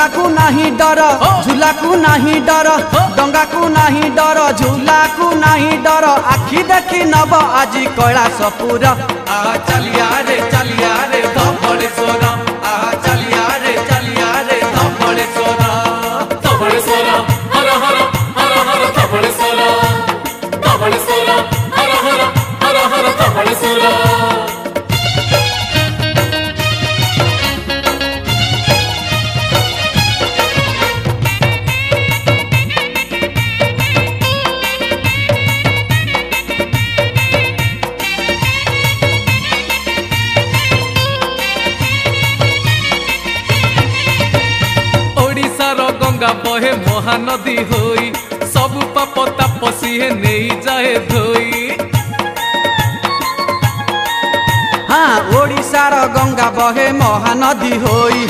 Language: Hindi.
डंगा को नहीं डर झूला को नहीं डर डंगा को नहीं डर झूला को नहीं डर आखि देखी नब आज कैलाशपुर चलिया रे धवळेश्वर चलिया रे धवळेश्वर धवळेश्वर हर हर हर हर धवळेश्वर धवळेश्वर हर हर हर हर धवळेश्वर। गंगा बहे महानदी होई सब पाप ताप सीहे नहीं जाए धोई। हाँ ओडिशार गंगा बहे महानदी होई।